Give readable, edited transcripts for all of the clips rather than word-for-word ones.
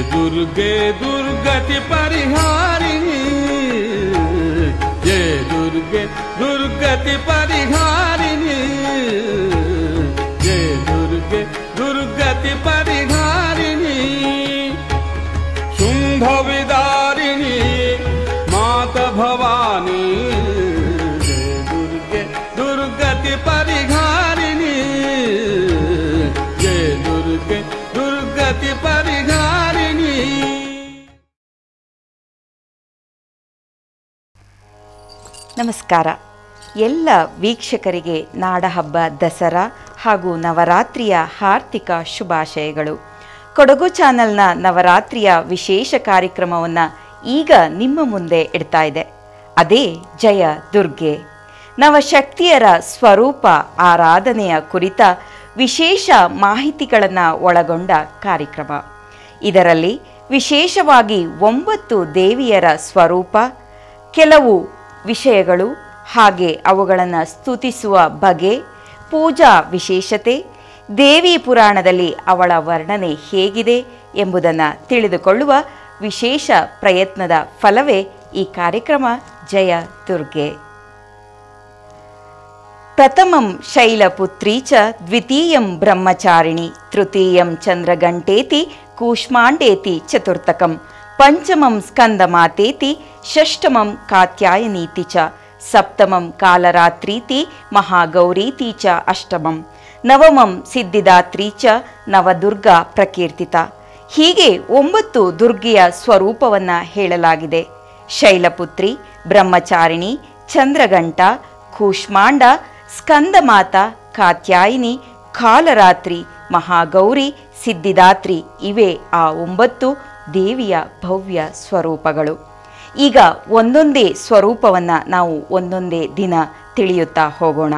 दुर्गे दुर्गति परिहारिणी, जय दुर्गे दुर्गति परिहारिणी, जय दुर्गे दुर्गति परिहारिणी, शुंभ विदारिणी माता भवानी, जय दुर्गे दुर्गति परिहारिणी, जय दुर्गे दुर्गति परिहारिणी। ನಮಸ್ಕಾರ. ಎಲ್ಲ ವೀಕ್ಷಕರಿಗೆ ನಾಡಹಬ್ಬ ದಸರಾ ಹಾಗೂ ನವರಾತ್ರಿಯ ಹಾರ್ದಿಕ ಶುಭಾಶಯಗಳು. ಕೊಡಗು ಚಾನೆಲ್ನ ನವರಾತ್ರಿಯ ವಿಶೇಷ ಕಾರ್ಯಕ್ರಮವನ್ನು ಈಗ ನಿಮ್ಮ ಮುಂದೆ ಇಡ್ತಾ ಇದೆ. ಅದೇ ಜಯ ದುರ್ಗೆ, ನವಶಕ್ತಿಯರ ಸ್ವರೂಪ ಆರಾಧನೆಯ ಕುರಿತ ವಿಶೇಷ ಮಾಹಿತಿಗಳನ್ನು ಒಳಗೊಂಡ ಕಾರ್ಯಕ್ರಮ. ಇದರಲ್ಲಿ ವಿಶೇಷವಾಗಿ 9 ದೇವಿಯರ ಸ್ವರೂಪ, ಕೆಲವು ವಿಷಯಗಳು, ಹಾಗೆ ಅವುಗಳನ್ನು ಸ್ತುತಿಸುವ ಬಗೆ, ಪೂಜಾ ವಿಶೇಷತೆ, ದೇವಿ ಪುರಾಣದಲ್ಲಿ ಅವಳ ವರ್ಣನೆ ಹೇಗಿದೆ ಎಂಬುದನ್ನು ತಿಳಿದುಕೊಳ್ಳುವ ವಿಶೇಷ ಪ್ರಯತ್ನದ ಫಲವೇ ಈ ಕಾರ್ಯಕ್ರಮ ಜಯ ದುರ್ಗೆ. ಪ್ರಥಮಂ ಶೈಲಪುತ್ರೀ ಚ ದ್ವಿತೀಯಂ ಬ್ರಹ್ಮಚಾರಿಣಿ, ತೃತೀಯಂ ಚಂದ್ರಗಂಟೇತಿ ಕೂಷ್ಮಾಂಡೇತಿ ಚತುರ್ಥಕಂ, ಪಂಚಮಂ ಸ್ಕಂದಮಾತೇತಿ ಷಷ್ಠಮಂ ಕಾತ್ಯಾಯನೀತಿ ಚ, ಸಪ್ತಮಂ ಕಾಲರಾತ್ರೀತಿ ಮಹಾಗೌರೀತಿ ಚ ಅಷ್ಟಮಂ, ನವಮಂ ಸಿದ್ಧಿದಾತ್ರೀ ಚ ನವದುರ್ಗಾ ಪ್ರಕೀರ್ತಿತ. ಹೀಗೆ 9 ದುರ್ಗೆಯ ಸ್ವರೂಪವನ್ನು ಹೇಳಲಾಗಿದೆ. ಶೈಲಪುತ್ರಿ, ಬ್ರಹ್ಮಚಾರಿಣಿ, ಚಂದ್ರಗಂಟ, ಕೂಷ್ಮಾಂಡ, ಸ್ಕಂದಮಾತ, ಕಾತ್ಯಾಯಿನಿ, ಕಾಲರಾತ್ರಿ, ಮಹಾಗೌರಿ, ಸಿದ್ಧಿದಾತ್ರಿ ಇವೇ ಆ 9 ದೇವಿಯ ಭವ್ಯ ಸ್ವರೂಪಗಳು. ಈಗ ಒಂದೊಂದೇ ಸ್ವರೂಪವನ್ನು ನಾವು ಒಂದೊಂದೇ ದಿನ ತಿಳಿಯುತ್ತಾ ಹೋಗೋಣ.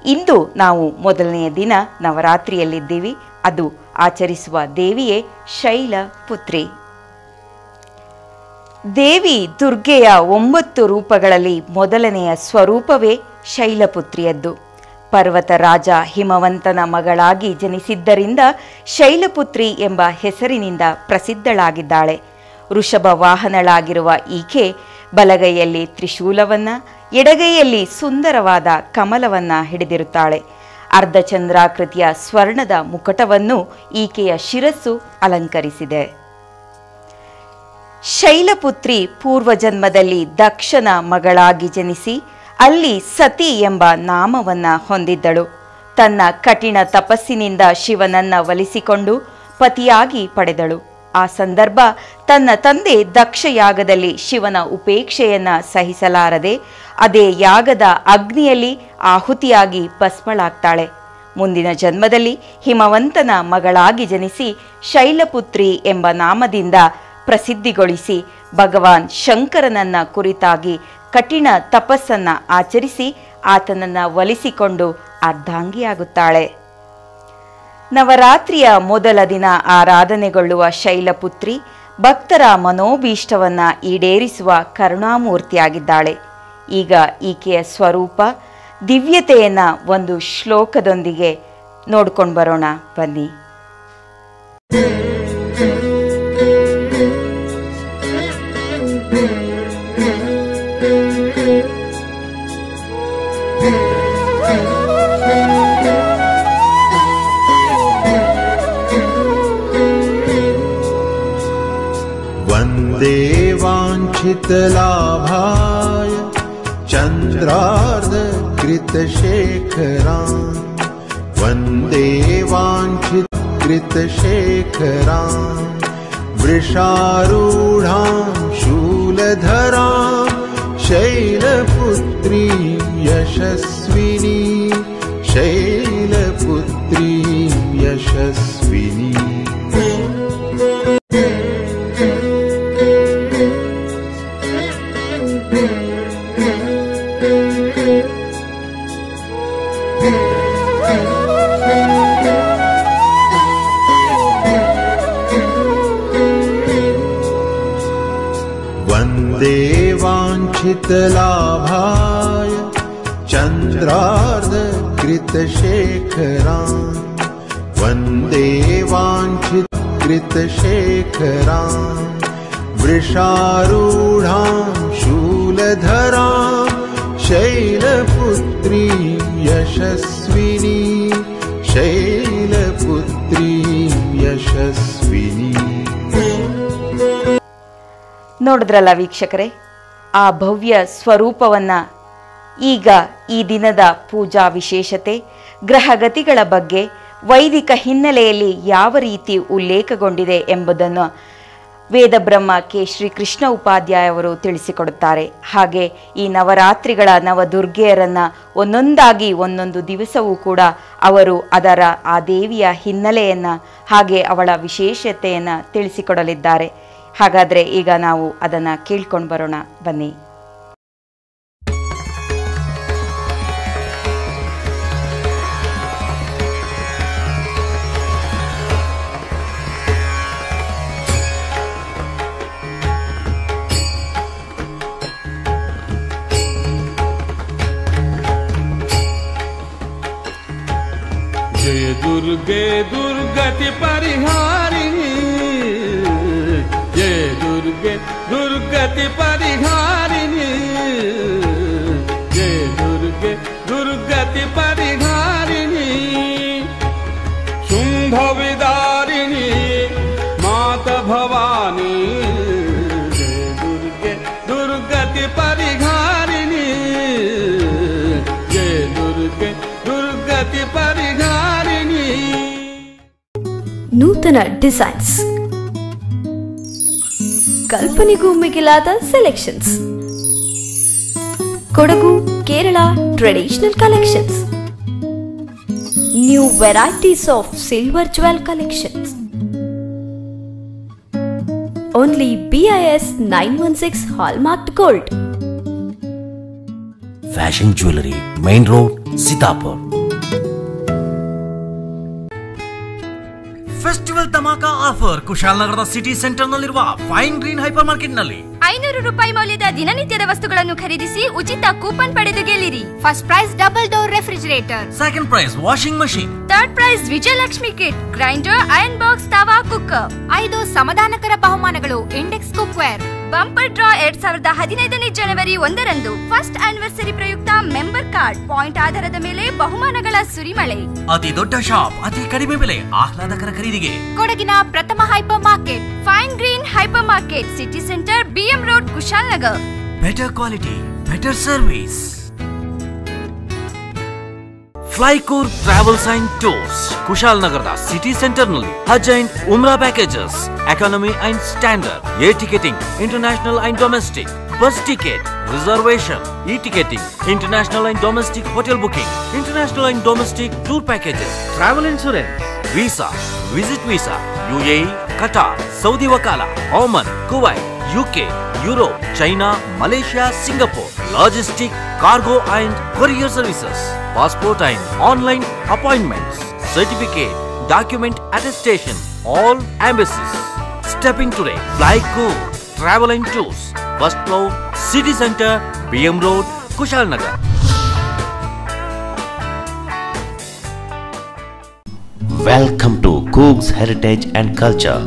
ಇಂದು ನಾವು ಮೊದಲನೆಯ ದಿನ ನವರಾತ್ರಿಯಲ್ಲಿದ್ದೀವಿ. ಅದು ಆಚರಿಸುವ ದೇವಿಯೇ ಶೈಲಪುತ್ರಿ. ದೇವಿ ದುರ್ಗೆಯ 9 ರೂಪಗಳಲ್ಲಿ ಮೊದಲನೆಯ ಸ್ವರೂಪವೇ ಶೈಲಪುತ್ರಿಯದ್ದು. ಪರ್ವತ ರಾಜ ಹಿಮವಂತನ ಮಗಳಾಗಿ ಜನಿಸಿದ್ದರಿಂದ ಶೈಲಪುತ್ರಿ ಎಂಬ ಹೆಸರಿನಿಂದ ಪ್ರಸಿದ್ಧಳಾಗಿದ್ದಾಳೆ. ವೃಷಭ ವಾಹನಳಾಗಿರುವ ಈಕೆ ಬಲಗೈಯಲ್ಲಿ ತ್ರಿಶೂಲವನ್ನ, ಎಡಗೈಯಲ್ಲಿ ಸುಂದರವಾದ ಕಮಲವನ್ನ ಹಿಡಿದಿರುತ್ತಾಳೆ. ಅರ್ಧಚಂದ್ರಾಕೃತಿಯ ಸ್ವರ್ಣದ ಮುಕಟವನ್ನು ಈಕೆಯ ಶಿರಸ್ಸು ಅಲಂಕರಿಸಿದೆ. ಶೈಲಪುತ್ರಿ ಪೂರ್ವಜನ್ಮದಲ್ಲಿ ದಕ್ಷನ ಮಗಳಾಗಿ ಜನಿಸಿ ಅಲ್ಲಿ ಸತಿ ಎಂಬ ನಾಮವನ್ನ ಹೊಂದಿದ್ದಳು. ತನ್ನ ಕಠಿಣ ತಪಸ್ಸಿನಿಂದ ಶಿವನನ್ನ ಒಲಿಸಿಕೊಂಡು ಪತಿಯಾಗಿ ಪಡೆದಳು. ಆ ಸಂದರ್ಭ ತನ್ನ ತಂದೆ ದಕ್ಷ ಯಾಗದಲ್ಲಿ ಶಿವನ ಉಪೇಕ್ಷೆಯನ್ನ ಸಹಿಸಲಾರದೆ ಅದೇ ಯಾಗದ ಅಗ್ನಿಯಲ್ಲಿ ಆಹುತಿಯಾಗಿ ಭಸ್ಮಳಾಗ್ತಾಳೆ. ಮುಂದಿನ ಜನ್ಮದಲ್ಲಿ ಹಿಮವಂತನ ಮಗಳಾಗಿ ಜನಿಸಿ ಶೈಲಪುತ್ರಿ ಎಂಬ ನಾಮದಿಂದ ಪ್ರಸಿದ್ಧಿಗೊಳಿಸಿ ಭಗವಾನ್ ಶಂಕರನನ್ನ ಕುರಿತಾಗಿ ಕಠಿಣ ತಪಸ್ಸನ್ನ ಆಚರಿಸಿ ಆತನನ್ನ ಒಲಿಸಿಕೊಂಡು ಅರ್ಧಾಂಗಿಯಾಗುತ್ತಾಳೆ. ನವರಾತ್ರಿಯ ಮೊದಲ ದಿನ ಆರಾಧನೆಗೊಳ್ಳುವ ಶೈಲಪುತ್ರಿ ಭಕ್ತರ ಮನೋಭೀಷ್ಟವನ್ನ ಈಡೇರಿಸುವ ಕರುಣಾಮೂರ್ತಿಯಾಗಿದ್ದಾಳೆ. ಈಗ ಈಕೆಯ ಸ್ವರೂಪ ದಿವ್ಯತೆಯನ್ನ ಒಂದು ಶ್ಲೋಕದೊಂದಿಗೆ ನೋಡ್ಕೊಂಡು ಬರೋಣ ಬನ್ನಿ. वन्दे वाञ्छितलाभाय चन्द्रार्धकृतशेखरान्, वन्दे वाञ्छितकृतशेखरान्, वृषारूढां शूलधरां शैलपुत्री यशस्विनी, शैलपुत्री यशस्विनी. वन्दे वाञ्छितलाभाय चन्द्रार्धकृतशेखरान्, वन्दे वाञ्छितकृतशेखरान्, कृतशेखरां वृषारूढां शूलधरां शैलपुत्रीं यशस्विनी शैलपुत्रीं यशस्विनी. ನೋಡಿದ್ರಲ್ಲ ವೀಕ್ಷಕರೇ, ಆ ಭವ್ಯ ಸ್ವರೂಪವನ್ನ. ಈಗ ಈ ದಿನದ ಪೂಜಾ ವಿಶೇಷತೆ, ಗ್ರಹಗತಿಗಳ ಬಗ್ಗೆ, ವೈದಿಕ ಹಿನ್ನೆಲೆಯಲ್ಲಿ ಯಾವ ರೀತಿ ಉಲ್ಲೇಖಗೊಂಡಿದೆ ಎಂಬುದನ್ನು ವೇದಬ್ರಹ್ಮ ಕೆ ಶ್ರೀಕೃಷ್ಣ ಉಪಾಧ್ಯಾಯ ಅವರು ತಿಳಿಸಿಕೊಡುತ್ತಾರೆ. ಹಾಗೆ ಈ ನವರಾತ್ರಿಗಳ ನವದುರ್ಗೆಯರನ್ನು ಒಂದೊಂದಾಗಿ ಒಂದೊಂದು ದಿವಸವೂ ಕೂಡ ಅವರು ಅದರ ಆ ದೇವಿಯ ಹಿನ್ನೆಲೆಯನ್ನು ಹಾಗೆ ಅವಳ ವಿಶೇಷತೆಯನ್ನು ತಿಳಿಸಿಕೊಡಲಿದ್ದಾರೆ. ಹಾಗಾದರೆ ಈಗ ನಾವು ಅದನ್ನು ಕೇಳ್ಕೊಂಡು ಬರೋಣ ಬನ್ನಿ. जय दुर्गे दुर्गति परिहारिणी, जय दुर्गे दुर्गति परिहारिणी, जय दुर्गे दुर्गति परिहारिणी, शुंभ विदारिणी माता भवानी, जय दुर्गे दुर्गति परिहारिणी, जय दुर्गे दुर्गति परिहारिणी. ನೂತನ ಡಿಸೈನ್ಸ್, ಕಲ್ಪನೆಗೂ ಮಿಗಿಲಾದ selections, Kodagu Kerala traditional collections, new varieties of silver jewel collections, only BIS 916 hallmarked gold. Fashion jewellery, main road, Sitapur. Festival ಧಮಾಕ ಆಫರ್ ಕುಶಾಲನಗರದ ಸಿಟಿ ಸೆಂಟರ್ ನಲ್ಲಿರುವ ಫೈನ್ ಗ್ರೀನ್ ಹೈಪರ್ ಮಾರ್ಕೆಟ್ ನಲ್ಲಿ 500 ರೂಪಾಯಿ ಮೌಲ್ಯದ ದಿನನಿತ್ಯದ ವಸ್ತುಗಳನ್ನು ಖರೀದಿಸಿ ಉಚಿತ ಕೂಪನ್ ಪಡೆದು ಗೆಲ್ಲಿರಿ. First prize double door refrigerator, second prize washing machine, third prize Vijayalakshmi kit, grinder, iron box, tawa, cooker. 5 ಸಮಾಧಾನಕರ ಬಹುಮಾನಗಳು, ಇಂಡೆಕ್ಸ್ ಕುಕ್ವೇರ್. ಬಂಪರ್ ಡ್ರಾ 2015 ಜನವರಿ 1ರಂದು ಫಸ್ಟ್ ಆನಿವರ್ಸರಿ ಪ್ರಯುಕ್ತ ಮೆಂಬರ್ ಕಾರ್ಡ್, ಪಾಯಿಂಟ್ ಆಧಾರದ ಮೇಲೆ ಬಹುಮಾನಗಳ ಸುರಿಮಳೆ. ಅತಿ ದೊಡ್ಡ ಶಾಪ್, ಅತಿ ಕಡಿಮೆ ಬೆಲೆ, ಆಹ್ಲಾದಕರ ಖರೀದಿಗೆ ಕೊಡಗಿನ ಪ್ರಥಮ hyper market fine green hyper market, city centre, BM road, Kushalnagar. Better quality, better service. Flykoor travels and tours, ಕುಶಾಲನಗರದ ಸಿಟಿ ಸೆಂಟರ್ ನಲ್ಲಿ ಹಜ್ ಅಂಡ್ ಉಮ್ರಾ packages, economy and standard, air ticketing, international and domestic, bus ticket, reservation, ticketing, international and domestic hotel booking, international and domestic tour packages, travel insurance, visa, visit visa, UAE, Qatar, Saudi ವಕಾಲ, Oman, Kuwait, UK, Europe, China, Malaysia, Singapore, logistic, cargo and courier services, passport and online appointments, certificate, document attestation, all embassies. Step in today. Flycool Travel and Tours, first floor, City Center, BM Road, Kushalnagar. Welcome to Cook's Heritage and Culture,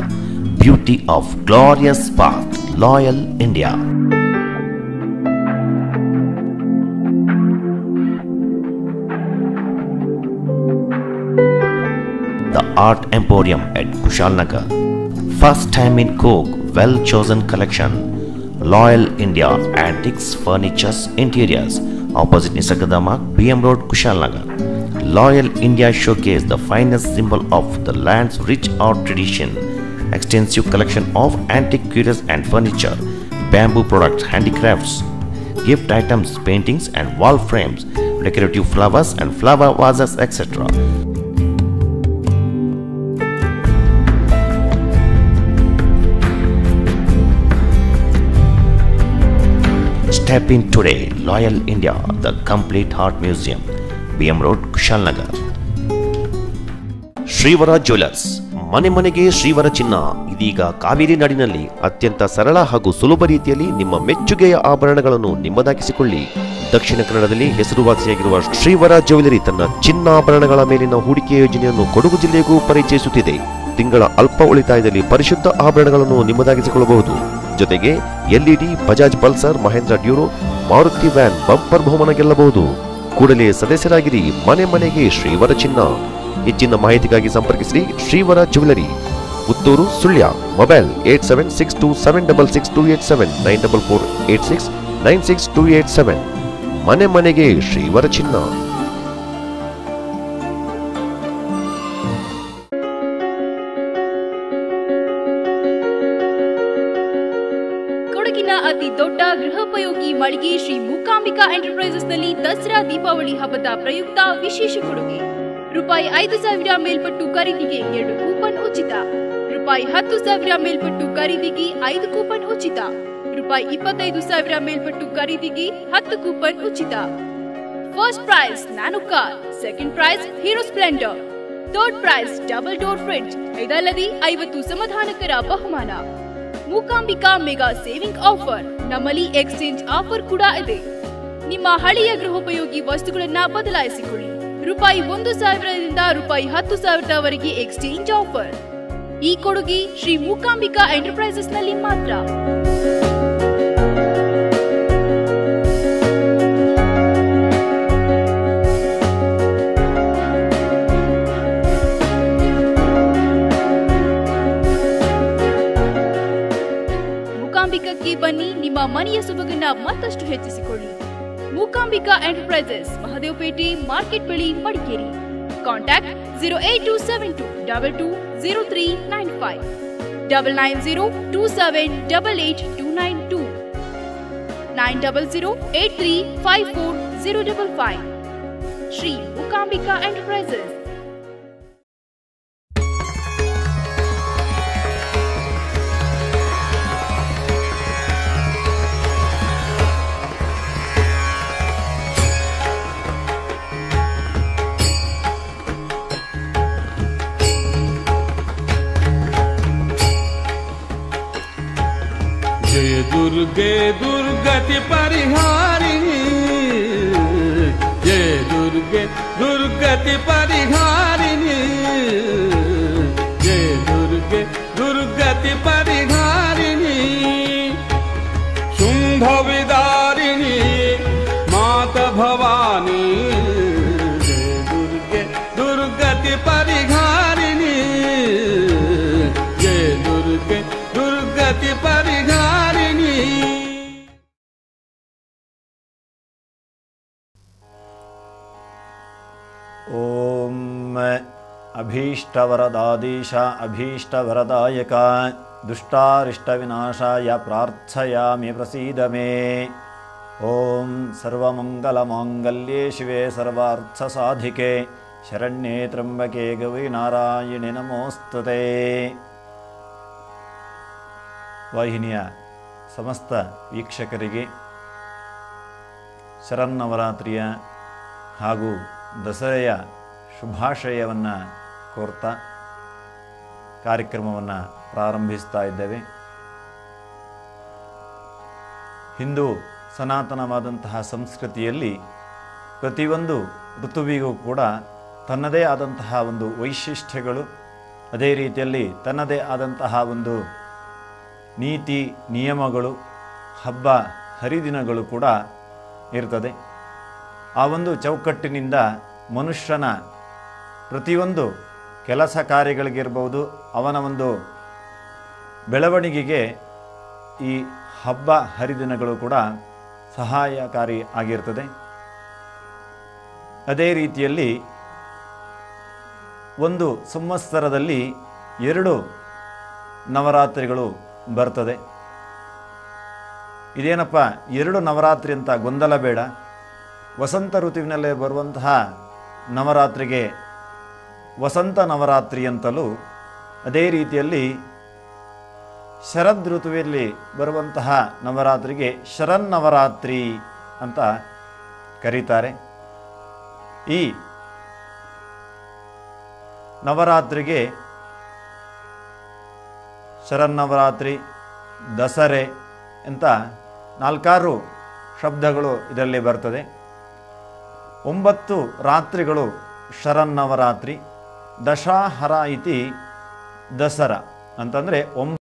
beauty of glorious past, loyal India. The Art Emporium at Kushalnagar. First time in Cook, well chosen collection. Loyal India Antiques, Furnitures, Interiors. Opposite Nisargadamak, BM Road, Kushalnagar. Loyal India showcase the finest symbol of the land's rich art tradition. Extensive collection of antique curios and furniture, bamboo products, handicrafts, gift items, paintings and wall frames, decorative flowers and flower vases, etc. Step in today. Loyal India, the complete art museum, BM Road, Kushalnagar. Srivara jewellers, ಮನೆ ಮನೆಗೆ ಶ್ರೀವರ ಚಿನ್ನ. ಇದೀಗ ಕಾವೇರಿ ನಾಡಿನಲ್ಲಿ ಅತ್ಯಂತ ಸರಳ ಹಾಗೂ ಸುಲಭ ರೀತಿಯಲ್ಲಿ ನಿಮ್ಮ ಮೆಚ್ಚುಗೆಯ ಆಭರಣಗಳನ್ನು ನಿಮ್ಮದಾಗಿಸಿಕೊಳ್ಳಿ. ದಕ್ಷಿಣ ಕನ್ನಡದಲ್ಲಿ ಹೆಸರುವಾಸಿಯಾಗಿರುವ ಶ್ರೀವರ ಜ್ಯುವೆಲರಿ ತನ್ನ ಚಿನ್ನಾಭರಣಗಳ ಮೇಲಿನ ಹೂಡಿಕೆ ಯೋಜನೆಯನ್ನು ಕೊಡಗು ಜಿಲ್ಲೆಗೂ ಪರಿಚಯಿಸುತ್ತಿದೆ. ತಿಂಗಳ ಅಲ್ಪ ಉಳಿತಾಯದಲ್ಲಿ ಪರಿಶುದ್ಧ ಆಭರಣಗಳನ್ನು ನಿಮ್ಮದಾಗಿಸಿಕೊಳ್ಳಬಹುದು. ಜೊತೆಗೆ LED, Bajaj Pulsar, Mahindra Duro, Maruti van bumper ಬಹುಮಾನ ಗೆಲ್ಲಬಹುದು. ಕೂಡಲೇ ಸದಸ್ಯರಾಗಿರಿ. ಮನೆ ಮನೆಗೆ ಶ್ರೀವರ ಚಿನ್ನ. ಹೆಚ್ಚಿನ ಮಾಹಿತಿಗಾಗಿ ಸಂಪರ್ಕಿಸಿ ಶ್ರೀವರ ಜ್ಯುವೆಲರಿ, ಪುತ್ತೂರು, ಸುಳ್ಯ. ಮೊಬೈಲ್ 8762766287 9448696287. ಮನೆ ಮನೆಗೆ ಶ್ರೀವರ ಚಿನ್ನ. ಕೊಡಗಿನ ಅತಿ ದೊಡ್ಡ ಗೃಹೋಪಯೋಗಿ ಮಳಿಗೆ ಶ್ರೀ ಮೂಕಾಂಬಿಕಾ ಎಂಟರ್ಪ್ರೈಸಸ್ ನಲ್ಲಿ ದಸರಾ ದೀಪಾವಳಿ ಹಬ್ಬದ ಪ್ರಯುಕ್ತ ವಿಶೇಷ ಕೊಡುಗೆ. ರೂಪಾಯಿ 5,000 ಮೇಲ್ಪಟ್ಟು ಖರೀದಿಗೆ 2 ಕೂಪನ್ ಉಚಿತ. ರೂಪಾಯಿ 10,000 ಮೇಲ್ಪಟ್ಟು ಖರೀದಿಗೆ 5 ಕೂಪನ್ ಉಚಿತ. ರೂಪಾಯಿ 25,000 ಮೇಲ್ಪಟ್ಟು ಖರೀದಿಗೆ 10 ಕೂಪನ್ ಉಚಿತ. First prize nano car, second prize hero Splendor, third prize double door fridge. ಇದಲ್ಲದೆ 50 ಸಮಾಧಾನಕರ ಬಹುಮಾನ. Mookambika mega saving offer. ನಮ್ಮಲ್ಲಿ ಎಕ್ಸ್ಚೇಂಜ್ ಆಫರ್ ಕೂಡ ಇದೆ. ನಿಮ್ಮ ಹಳೆಯ ಗೃಹೋಪಯೋಗಿ ವಸ್ತುಗಳನ್ನ ಬದಲಾಯಿಸಿಕೊಳ್ಳಿ. ರೂಪಾಯಿ 1,000ರಿಂದ ರೂಪಾಯಿ 10,000ವರೆಗೆ ಎಕ್ಸ್ಚೇಂಜ್ ಆಫರ್. ಈ ಕೊಡುಗೆ ಶ್ರೀ ಮೂಕಾಂಬಿಕಾ ಎಂಟರ್ಪ್ರೈಸಸ್ ನಲ್ಲಿ ಮಾತ್ರ. ಮೂಕಾಂಬಿಕಕ್ಕೆ ಬನ್ನಿ, ನಿಮ್ಮ ಮನೆಯ ಸೊಬಗನ್ನ ಮತ್ತಷ್ಟು ಹೆಚ್ಚಿಸಿಕೊಳ್ಳಿ. ಮೂಕಾಂಬಿಕಾ ಎಂಟರ್ಪ್ರೈಸಸ್, ಮಹದೇವಪೇಟೆ ಮಾರ್ಕೆಟ್ ಬಳಿ, ಮಡಿಕೇರಿ. ಕಾಂಟ್ಯಾಕ್ಟ್ 08272220395 9902788292 90083540055. ಶ್ರೀ ಮೂಕಾಂಬಿಕಾ ಎಂಟರ್ಪ್ರೈಸಸ್. जय दुर्गे दुर्गति परिहारिणी, जय दुर्गे दुर्गति परिहारिणी, जय दुर्गे दुर्गति परिहारिणी, शुंभ विदारिणी माता भवानी, जय दुर्गे दुर्गति परिहारिणी, जय दुर्गे दुर्गति परिहारिणी. ओम अभीष्टवरदाधीश अभीष्टवरदायक दुष्टारिष्टविनाशाय प्रार्थयामि प्रसीद मे. ओम सर्वमंगलमांगल्ये शिवे सर्वार्थसाधिके शरण्ये त्र्यंबके गौरी नारायणि नमोस्तुते. ವಾಹಿನಿಯ ಸಮಸ್ತ ವೀಕ್ಷಕರಿಗೆ ಶರನ್ನವರಾತ್ರಿಯ ಹಾಗೂ ದಸರೆಯ ಶುಭಾಶಯವನ್ನು ಕೋರ್ತಾ ಕಾರ್ಯಕ್ರಮವನ್ನು ಪ್ರಾರಂಭಿಸ್ತಾ ಇದ್ದೇವೆ. ಹಿಂದೂ ಸನಾತನವಾದಂತಹ ಸಂಸ್ಕೃತಿಯಲ್ಲಿ ಪ್ರತಿಯೊಂದು ಋತುವಿಗೂ ಕೂಡ ತನ್ನದೇ ಆದಂತಹ ಒಂದು ವೈಶಿಷ್ಟ್ಯಗಳು, ಅದೇ ರೀತಿಯಲ್ಲಿ ತನ್ನದೇ ಆದಂತಹ ಒಂದು ನೀತಿ ನಿಯಮಗಳು, ಹಬ್ಬ ಹರಿದಿನಗಳು ಕೂಡ ಇರ್ತದೆ. ಆ ಒಂದು ಚೌಕಟ್ಟಿನಿಂದ ಮನುಷ್ಯನ ಪ್ರತಿಯೊಂದು ಕೆಲಸ ಕಾರ್ಯಗಳಿಗಿರ್ಬೋದು, ಅವನ ಒಂದು ಬೆಳವಣಿಗೆಗೆ ಈ ಹಬ್ಬ ಹರಿದಿನಗಳು ಕೂಡ ಸಹಾಯಕಾರಿ ಆಗಿರ್ತದೆ. ಅದೇ ರೀತಿಯಲ್ಲಿ ಒಂದು ಸಂವತ್ಸರದಲ್ಲಿ 2 ನವರಾತ್ರಿಗಳು ಬರ್ತದೆ. ಇದೇನಪ್ಪ 2 ನವರಾತ್ರಿ ಅಂತ ಗೊಂದಲ ಬೇಡ. ವಸಂತ ಋತುವಿನಲ್ಲೇ ಬರುವಂತಹ ನವರಾತ್ರಿಗೆ ವಸಂತ ನವರಾತ್ರಿ ಅಂತಲೂ, ಅದೇ ರೀತಿಯಲ್ಲಿ ಶರದ್ ಋತುವಿನಲ್ಲಿ ಬರುವಂತಹ ನವರಾತ್ರಿಗೆ ಶರನ್ನವರಾತ್ರಿ ಅಂತ ಕರೀತಾರೆ. ಈ ನವರಾತ್ರಿಗೆ ಶರನ್ನವರಾತ್ರಿ, ದಸರೆ ಅಂತ 4 ಶಬ್ದಗಳು ಇದರಲ್ಲಿ ಬರ್ತದೆ. 9 ರಾತ್ರಿಗಳು ಶರನ್ನವರಾತ್ರಿ. ದಶಾಹರ ಇತಿ ದಸರಾ ಅಂತಂದರೆ